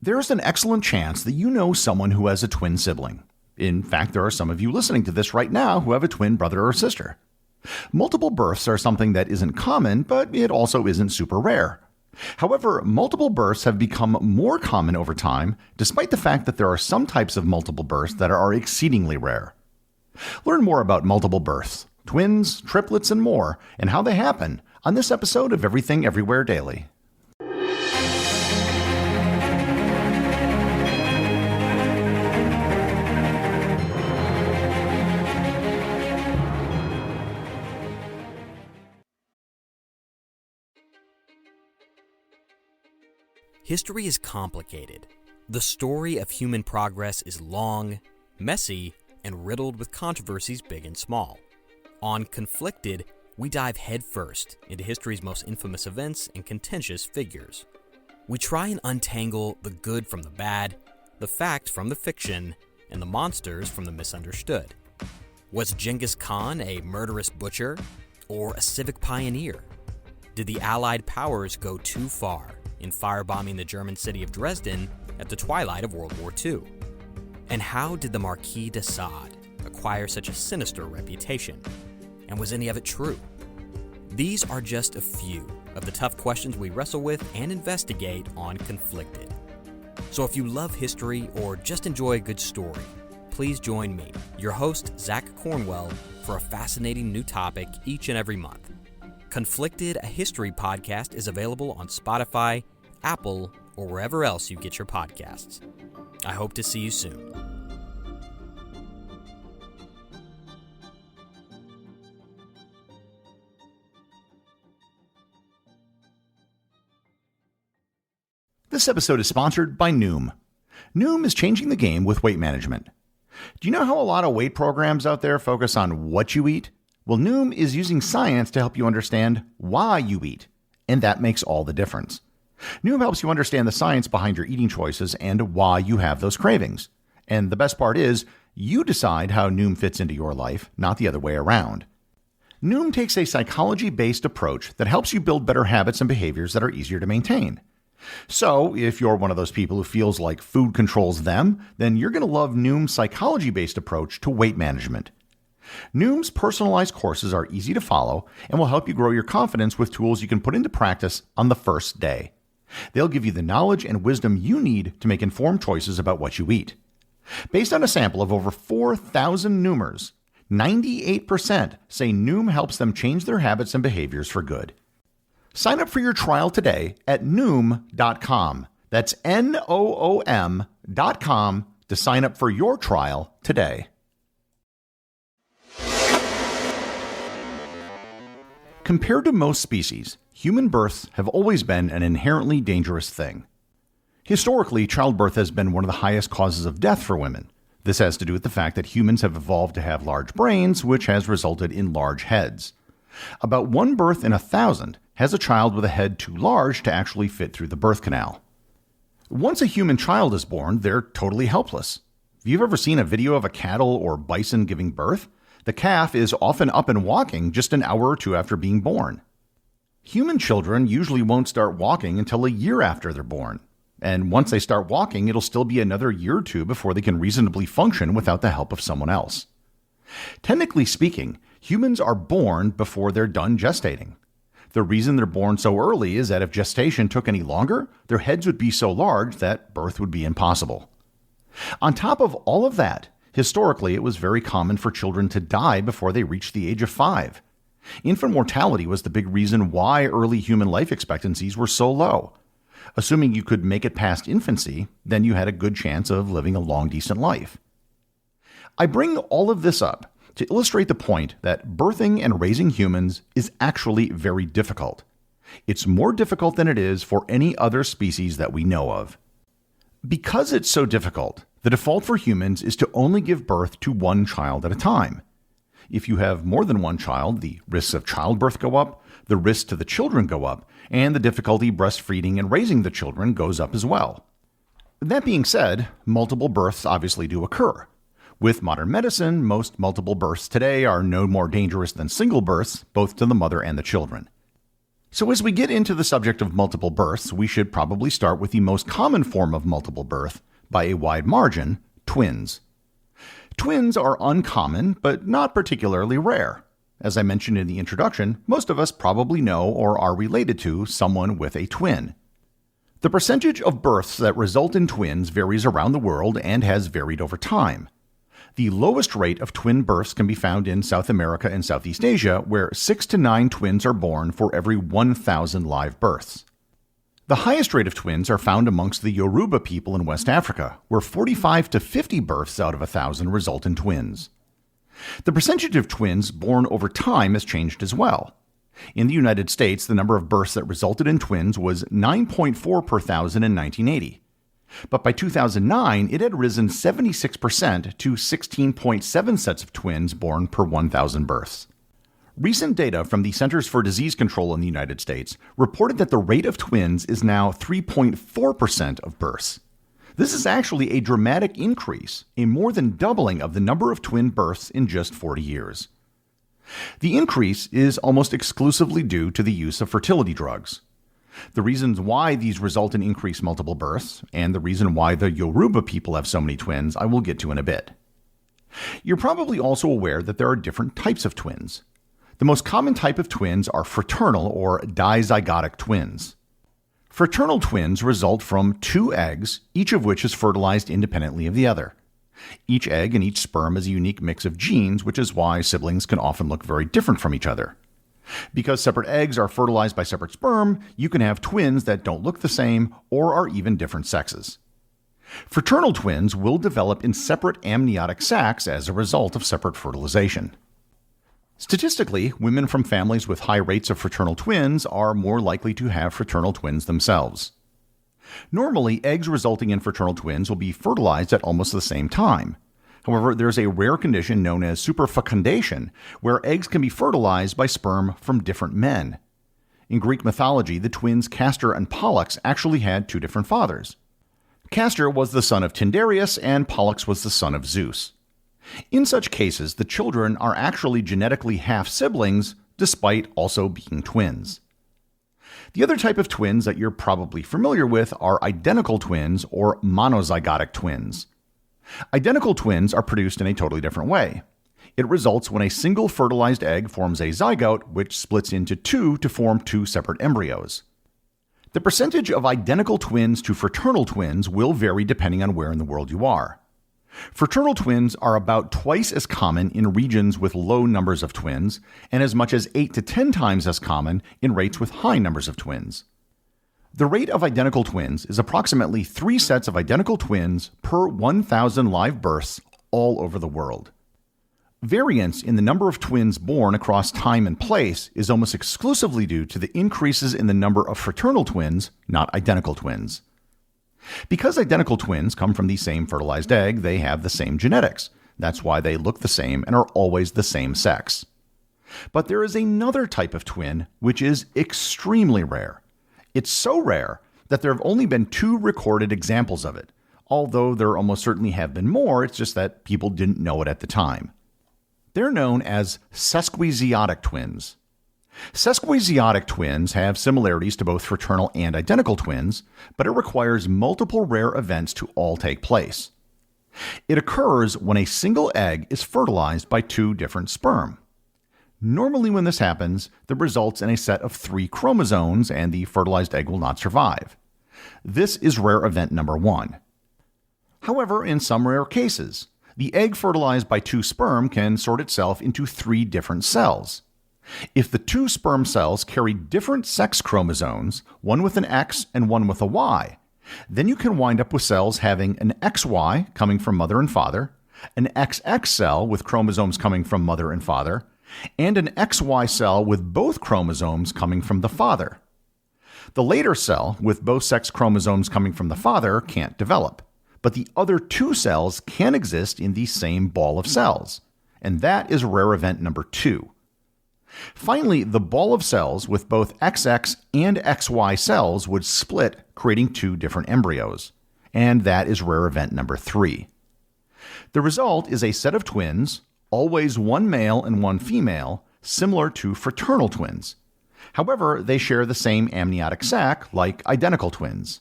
There's an excellent chance that you know someone who has a twin sibling. In fact, there are some of you listening to this right now who have a twin brother or sister. Multiple births are something that isn't common, but it also isn't super rare. However, multiple births have become more common over time, despite the fact that there are some types of multiple births that are exceedingly rare. Learn more about multiple births, twins, triplets, and more, and how they happen on this episode of Everything Everywhere Daily. History is complicated. The story of human progress is long, messy, and riddled with controversies big and small. On Conflicted, we dive headfirst into history's most infamous events and contentious figures. We try and untangle the good from the bad, the fact from the fiction, and the monsters from the misunderstood. Was Genghis Khan a murderous butcher or a civic pioneer? Did the Allied powers go too far in firebombing the German city of Dresden at the twilight of World War II? And how did the Marquis de Sade acquire such a sinister reputation? And was any of it true? These are just a few of the tough questions we wrestle with and investigate on Conflicted. So if you love history or just enjoy a good story, please join me, your host, Zach Cornwell, for a fascinating new topic each and every month. Conflicted, a history podcast, is available on Spotify, Apple, or wherever else you get your podcasts. I hope to see you soon. This episode is sponsored by Noom. Noom is changing the game with weight management. Do you know how a lot of weight programs out there focus on what you eat? Well, Noom is using science to help you understand why you eat, and that makes all the difference. Noom helps you understand the science behind your eating choices and why you have those cravings. And the best part is, you decide how Noom fits into your life, not the other way around. Noom takes a psychology-based approach that helps you build better habits and behaviors that are easier to maintain. So, if you're one of those people who feels like food controls them, then you're going to love Noom's psychology-based approach to weight management. Noom's personalized courses are easy to follow and will help you grow your confidence with tools you can put into practice on the first day. They'll give you the knowledge and wisdom you need to make informed choices about what you eat. Based on a sample of over 4,000 Noomers, 98% say Noom helps them change their habits and behaviors for good. Sign up for your trial today at Noom.com. That's Noom.com to sign up for your trial today. Compared to most species, human births have always been an inherently dangerous thing. Historically, childbirth has been one of the highest causes of death for women. This has to do with the fact that humans have evolved to have large brains, which has resulted in large heads. About one birth in 1,000 has a child with a head too large to actually fit through the birth canal. Once a human child is born, they're totally helpless. If you've ever seen a video of a cattle or bison giving birth, the calf is often up and walking just an hour or two after being born. Human children usually won't start walking until a year after they're born. And once they start walking, it'll still be another year or two before they can reasonably function without the help of someone else. Technically speaking, humans are born before they're done gestating. The reason they're born so early is that if gestation took any longer, their heads would be so large that birth would be impossible. On top of all of that, historically, it was very common for children to die before they reached the age of 5. Infant mortality was the big reason why early human life expectancies were so low. Assuming you could make it past infancy, then you had a good chance of living a long, decent life. I bring all of this up to illustrate the point that birthing and raising humans is actually very difficult. It's more difficult than it is for any other species that we know of. Because it's so difficult, the default for humans is to only give birth to one child at a time. If you have more than one child, the risks of childbirth go up, the risks to the children go up, and the difficulty breastfeeding and raising the children goes up as well. That being said, multiple births obviously do occur. With modern medicine, most multiple births today are no more dangerous than single births, both to the mother and the children. So as we get into the subject of multiple births, we should probably start with the most common form of multiple birth, by a wide margin, twins. Twins are uncommon, but not particularly rare. As I mentioned in the introduction, most of us probably know or are related to someone with a twin. The percentage of births that result in twins varies around the world and has varied over time. The lowest rate of twin births can be found in South America and Southeast Asia, where 6 to 9 twins are born for every 1,000 live births. The highest rate of twins are found amongst the Yoruba people in West Africa, where 45 to 50 births out of 1,000 result in twins. The percentage of twins born over time has changed as well. In the United States, the number of births that resulted in twins was 9.4 per thousand in 1980. But by 2009, it had risen 76% to 16.7 sets of twins born per 1,000 births. Recent data from the Centers for Disease Control in the United States reported that the rate of twins is now 3.4% of births. This is actually a dramatic increase, a more than doubling of the number of twin births in just 40 years. The increase is almost exclusively due to the use of fertility drugs. The reasons why these result in increased multiple births, and the reason why the Yoruba people have so many twins, I will get to in a bit. You're probably also aware that there are different types of twins. The most common type of twins are fraternal or dizygotic twins. Fraternal twins result from 2 eggs, each of which is fertilized independently of the other. Each egg and each sperm is a unique mix of genes, which is why siblings can often look very different from each other. Because separate eggs are fertilized by separate sperm, you can have twins that don't look the same or are even different sexes. Fraternal twins will develop in separate amniotic sacs as a result of separate fertilization. Statistically, women from families with high rates of fraternal twins are more likely to have fraternal twins themselves. Normally, eggs resulting in fraternal twins will be fertilized at almost the same time. However, there's a rare condition known as superfecundation, where eggs can be fertilized by sperm from different men. In Greek mythology, the twins Castor and Pollux actually had 2 different fathers. Castor was the son of Tyndareus, and Pollux was the son of Zeus. In such cases, the children are actually genetically half-siblings, despite also being twins. The other type of twins that you're probably familiar with are identical twins or monozygotic twins. Identical twins are produced in a totally different way. It results when a single fertilized egg forms a zygote, which splits into 2 to form 2 separate embryos. The percentage of identical twins to fraternal twins will vary depending on where in the world you are. Fraternal twins are about twice as common in regions with low numbers of twins, and as much as 8 to 10 times as common in rates with high numbers of twins. The rate of identical twins is approximately 3 sets of identical twins per 1,000 live births all over the world. Variance in the number of twins born across time and place is almost exclusively due to the increases in the number of fraternal twins, not identical twins. Because identical twins come from the same fertilized egg, they have the same genetics. That's why they look the same and are always the same sex. But there is another type of twin which is extremely rare. It's so rare that there have only been 2 recorded examples of it, although there almost certainly have been more, it's just that people didn't know it at the time. They're known as sesquizeotic twins. Sesquizeotic twins have similarities to both fraternal and identical twins, but it requires multiple rare events to all take place. It occurs when a single egg is fertilized by 2 different sperm. Normally when this happens, that results in a set of 3 chromosomes and the fertilized egg will not survive. This is rare event number 1. However, in some rare cases, the egg fertilized by 2 sperm can sort itself into 3 different cells. If the 2 sperm cells carry different sex chromosomes, one with an X and one with a Y, then you can wind up with cells having an XY coming from mother and father, an XX cell with chromosomes coming from mother and father, and an XY cell with both chromosomes coming from the father. The later cell, with both sex chromosomes coming from the father, can't develop, but the other 2 cells can exist in the same ball of cells, and that is rare event number 2. Finally, the ball of cells with both XX and XY cells would split, creating 2 different embryos, and that is rare event number 3. The result is a set of twins, always one male and one female, similar to fraternal twins. However, they share the same amniotic sac like identical twins.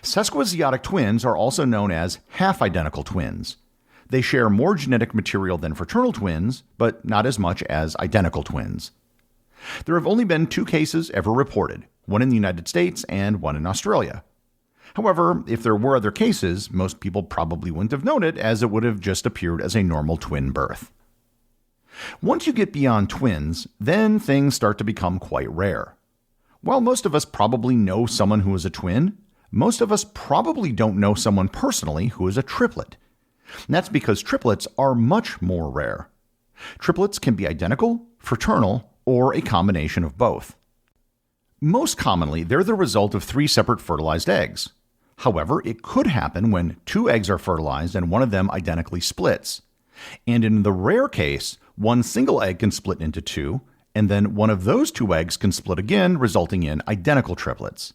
Sesquizygotic twins are also known as half-identical twins. They share more genetic material than fraternal twins, but not as much as identical twins. There have only been 2 cases ever reported, one in the United States and one in Australia. However, if there were other cases, most people probably wouldn't have known it, as it would have just appeared as a normal twin birth. Once you get beyond twins, then things start to become quite rare. While most of us probably know someone who is a twin, most of us probably don't know someone personally who is a triplet. And that's because triplets are much more rare. Triplets can be identical, fraternal, or a combination of both. Most commonly, they're the result of 3 separate fertilized eggs. However, it could happen when 2 eggs are fertilized and one of them identically splits. And in the rare case, one single egg can split into 2, and then one of those 2 eggs can split again, resulting in identical triplets.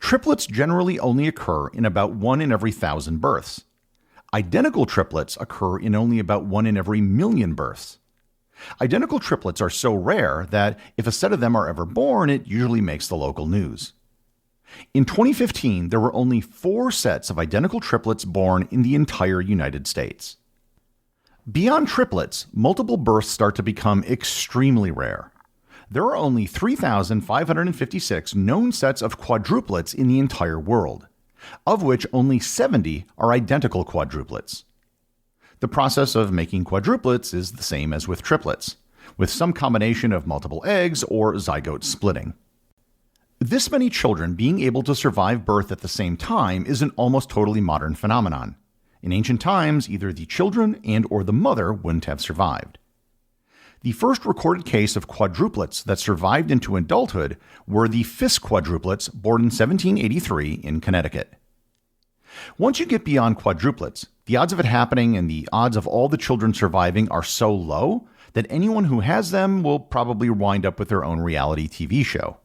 Triplets generally only occur in about 1 in every 1,000 births. Identical triplets occur in only about 1 in every million births. Identical triplets are so rare that if a set of them are ever born, it usually makes the local news. In 2015, there were only 4 sets of identical triplets born in the entire United States. Beyond triplets, multiple births start to become extremely rare. There are only 3,556 known sets of quadruplets in the entire world, of which only 70 are identical quadruplets. The process of making quadruplets is the same as with triplets, with some combination of multiple eggs or zygote splitting. This many children being able to survive birth at the same time is an almost totally modern phenomenon. In ancient times, either the children and or the mother wouldn't have survived. The first recorded case of quadruplets that survived into adulthood were the Fisk quadruplets, born in 1783 in Connecticut. Once you get beyond quadruplets, the odds of it happening and the odds of all the children surviving are so low that anyone who has them will probably wind up with their own reality TV show.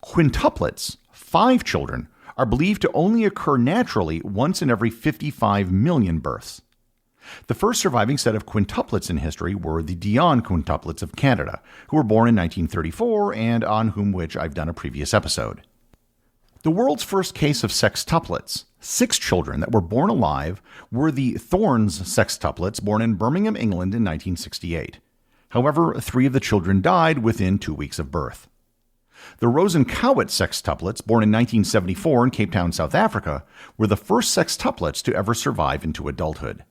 Quintuplets, 5 children, are believed to only occur naturally once in every 55 million births. The first surviving set of quintuplets in history were the Dion quintuplets of Canada, who were born in 1934 and on whom which I've done a previous episode. The world's first case of sextuplets, 6 children that were born alive, were the Thornes sextuplets born in Birmingham, England in 1968. However, 3 of the children died within 2 weeks of birth. The Rosenkowitz sextuplets, born in 1974 in Cape Town, South Africa, were the first sextuplets to ever survive into adulthood.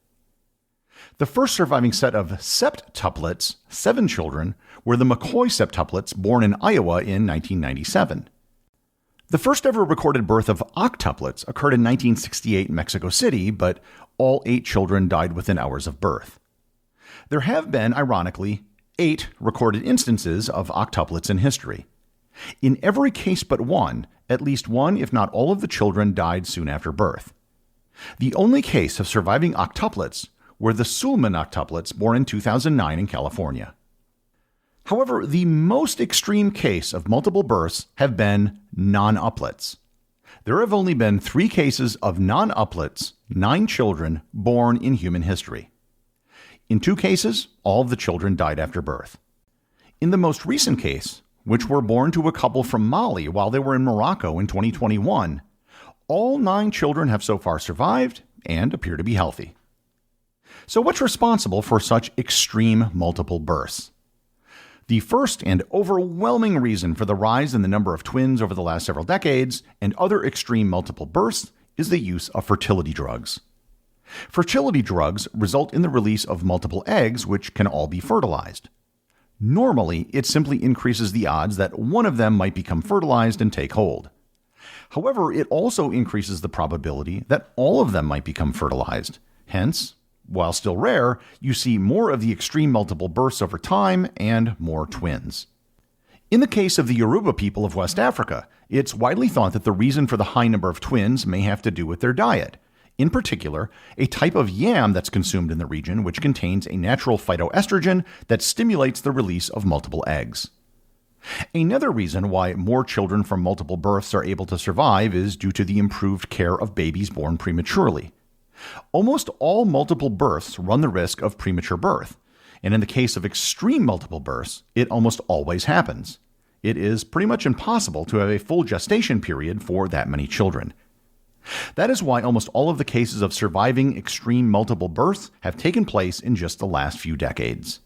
The first surviving set of septuplets, 7 children, were the McCoy septuplets, born in Iowa in 1997. The first ever recorded birth of octuplets occurred in 1968 in Mexico City, but all 8 children died within hours of birth. There have been, ironically, 8 recorded instances of octuplets in history. In every case but one, at least one, if not all of the children died soon after birth. The only case of surviving octuplets were the Sulman octuplets, born in 2009 in California. However, the most extreme case of multiple births have been non-uplets. There have only been 3 cases of non-uplets, 9 children, born in human history. In 2 cases, all of the children died after birth. In the most recent case, which were born to a couple from Mali while they were in Morocco in 2021, all 9 children have so far survived and appear to be healthy. So what's responsible for such extreme multiple births? The first and overwhelming reason for the rise in the number of twins over the last several decades and other extreme multiple births is the use of fertility drugs. Fertility drugs result in the release of multiple eggs which can all be fertilized. Normally, it simply increases the odds that one of them might become fertilized and take hold. However, it also increases the probability that all of them might become fertilized. Hence, while still rare, you see more of the extreme multiple births over time and more twins. In the case of the Yoruba people of West Africa, it's widely thought that the reason for the high number of twins may have to do with their diet. In particular, a type of yam that's consumed in the region which contains a natural phytoestrogen that stimulates the release of multiple eggs. Another reason why more children from multiple births are able to survive is due to the improved care of babies born prematurely. Almost all multiple births run the risk of premature birth, And in the case of extreme multiple births, it almost always happens. It is pretty much impossible to have a full gestation period for that many children. That is why almost all of the cases of surviving extreme multiple births have taken place in just the last few decades.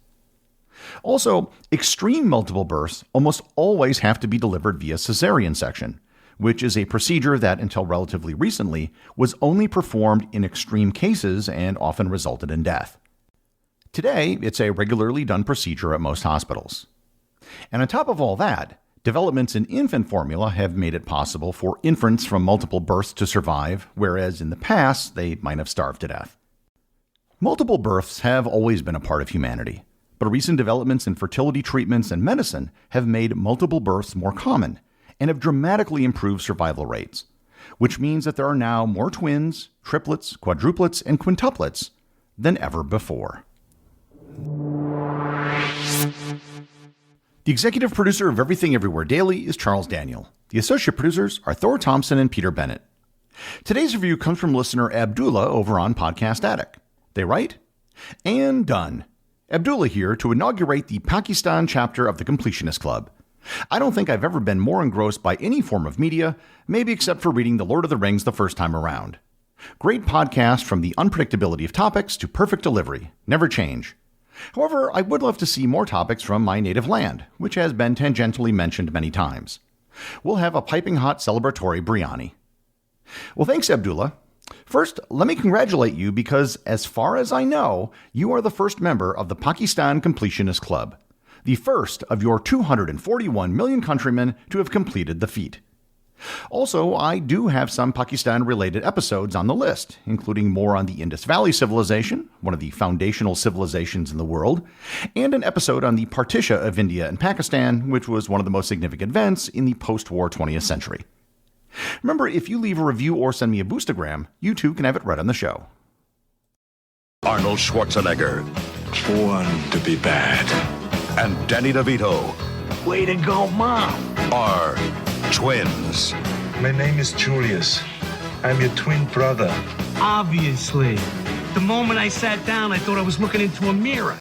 Also, extreme multiple births almost always have to be delivered via cesarean section, which is a procedure that until relatively recently was only performed in extreme cases and often resulted in death. Today, it's a regularly done procedure at most hospitals. And on top of all that, developments in infant formula have made it possible for infants from multiple births to survive, whereas in the past, they might have starved to death. Multiple births have always been a part of humanity, but recent developments in fertility treatments and medicine have made multiple births more common and have dramatically improved survival rates, which means that there are now more twins, triplets, quadruplets, and quintuplets than ever before. The executive producer of Everything Everywhere Daily is Charles Daniel. The associate producers are Thor Thompson and Peter Bennett. Today's review comes from listener Abdullah over on Podcast Addict. They write, "And done. Abdullah here to inaugurate the Pakistan chapter of the Completionist Club. I don't think I've ever been more engrossed by any form of media, maybe except for reading The Lord of the Rings the first time around. Great podcast from the unpredictability of topics to perfect delivery. Never change. However, I would love to see more topics from my native land, which has been tangentially mentioned many times. We'll have a piping hot celebratory biryani." Well, thanks, Abdullah. First, let me congratulate you because, as far as I know, you are the first member of the Pakistan Completionist Club, the first of your 241 million countrymen to have completed the feat. Also, I do have some Pakistan-related episodes on the list, including more on the Indus Valley Civilization, one of the foundational civilizations in the world, and an episode on the partition of India and Pakistan, which was one of the most significant events in the post-war 20th century. Remember, if you leave a review or send me a boostagram, you too can have it read on the show. Arnold Schwarzenegger. Born to be bad. And Danny DeVito. Way to go, Mom. Are twins. My name is Julius. I'm your twin brother. Obviously. The moment I sat down, I thought I was looking into a mirror.